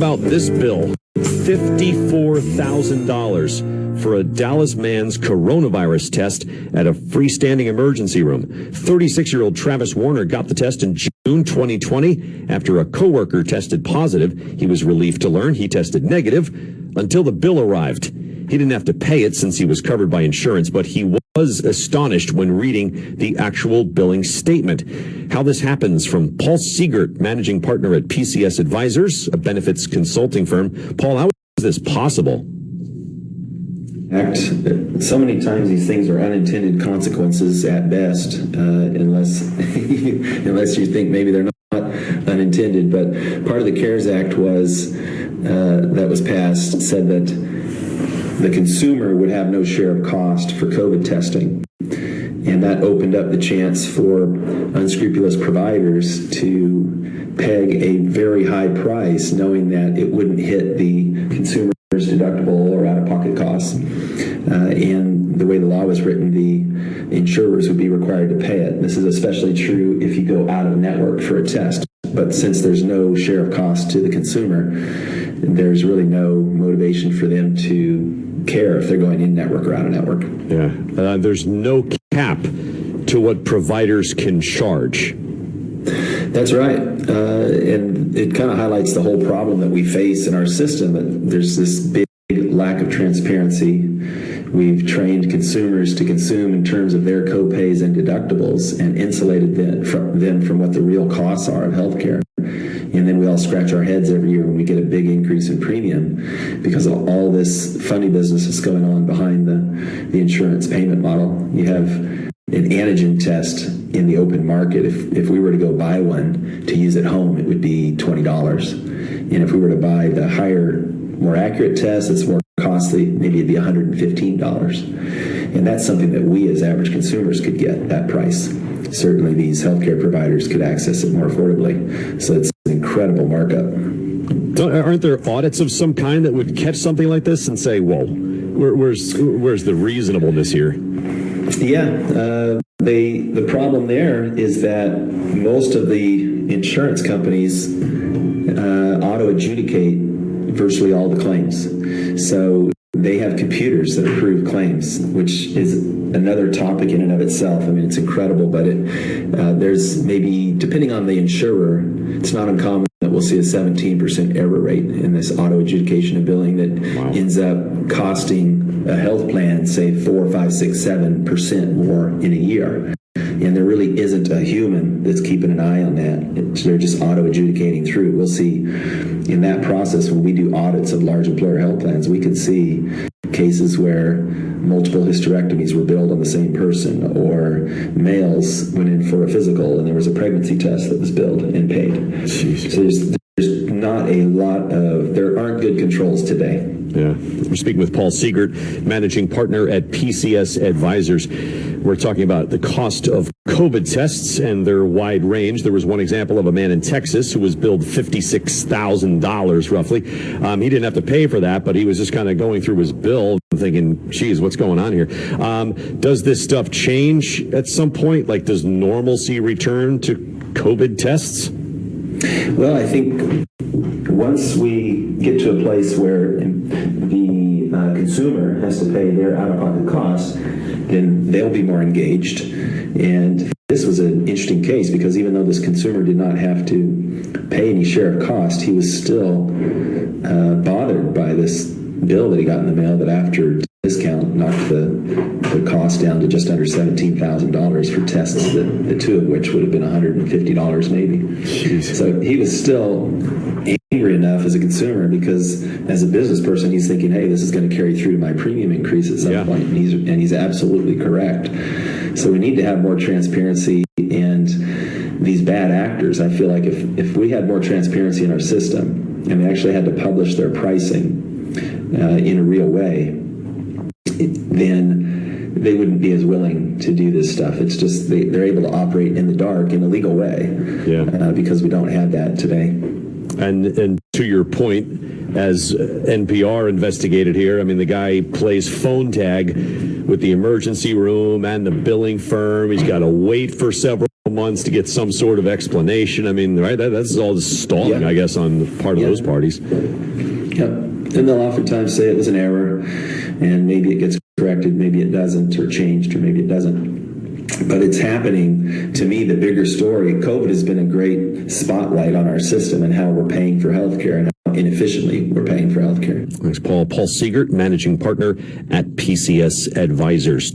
about this bill? $54,000 for a Dallas man's coronavirus test at a freestanding emergency room. 36-year-old Travis Warner got the test in June 2020 after a coworker tested positive. He was relieved to learn he tested negative until the bill arrived. He didn't have to pay it since he was covered by insurance, but he was astonished when reading the actual billing statement. How this happens from Paul Seegert, managing partner at PCS Advisers, a benefits consulting firm. Paul, how is this possible? So many times these things are unintended consequences at best, unless you think maybe they're not unintended. But part of the CARES Act that was passed said that the consumer would have no share of cost for COVID testing. And that opened up the chance for unscrupulous providers to peg a very high price, knowing that it wouldn't hit the consumer's deductible or out-of-pocket costs. And the way the law was written, the insurers would be required to pay it. This is especially true if you go out of network for a test. But since there's no share of cost to the consumer, there's really no motivation for them to care if they're going in network or out of network. Yeah, there's no cap to what providers can charge. That's right, and it kind of highlights the whole problem that we face in our system. That there's this big lack of transparency. We've trained consumers to consume in terms of their co-pays and deductibles and insulated them from what the real costs are of healthcare. And then we all scratch our heads every year when we get a big increase in premium because of all this funny business that's going on behind the insurance payment model. You have an antigen test in the open market. If we were to go buy one to use at home, it would be $20. And if we were to buy the higher, more accurate test, it's more costly, maybe it'd be $115. And that's something that we as average consumers could get, that price. Certainly these healthcare providers could access it more affordably. So it's an incredible markup. Aren't there audits of some kind that would catch something like this and say, whoa, where's the reasonably here? Yeah, the problem there is that most of the insurance companies auto-adjudicate virtually all the claims. So they have computers that approve claims, which is another topic in and of itself. I mean, it's incredible, but there's maybe, depending on the insurer, it's not uncommon that we'll see a 17% error rate in this auto adjudication of billing that ends up costing a health plan, say 4, 5, 6, 7% more in a year. And there really isn't a human that's keeping an eye on that. They're just auto-adjudicating through. We'll see in that process when we do audits of large employer health plans, we can see cases where multiple hysterectomies were billed on the same person, or males went in for a physical and there was a pregnancy test that was billed and paid. Jeez. So there's not a lot of, there aren't good controls today. Yeah. We're speaking with Paul Seegert, managing partner at PCS Advisers. We're talking about the cost of COVID tests and their wide range. There was one example of a man in Texas who was billed $56,000 roughly. He didn't have to pay for that, but he was just kind of going through his bill thinking, geez, what's going on here? Does this stuff change at some point? Like, does normalcy return to COVID tests? Well, I think once we get to a place where the consumer has to pay their out-of-pocket costs, then they'll be more engaged. And this was an interesting case because even though this consumer did not have to pay any share of cost, he was still bothered by this bill that he got in the mail that after discount knocked the cost down to just under $17,000 for tests, the two of which would have been $150 maybe. Jeez. So he was still angry enough as a consumer because as a business person he's thinking, hey, this is going to carry through to my premium increase at some point, and he's absolutely correct. So we need to have more transparency, and these bad actors, I feel like if we had more transparency in our system and we actually had to publish their pricing in a real way, then they wouldn't be as willing to do this stuff. It's just they're able to operate in the dark in a legal way because we don't have that today. And to your point, as NPR investigated here, I mean, the guy plays phone tag with the emergency room and the billing firm. He's got to wait for several months to get some sort of explanation. I mean, right? That's all just stalling, Yeah. I guess, on the part of those parties. Yep. And they'll oftentimes say it was an error, and maybe it gets corrected, maybe it doesn't, or changed, or maybe it doesn't. But it's happening. To me, the bigger story, COVID has been a great spotlight on our system and how we're paying for healthcare and how inefficiently we're paying for healthcare. Thanks, Paul. Paul Seegert, managing partner at PCS Advisers.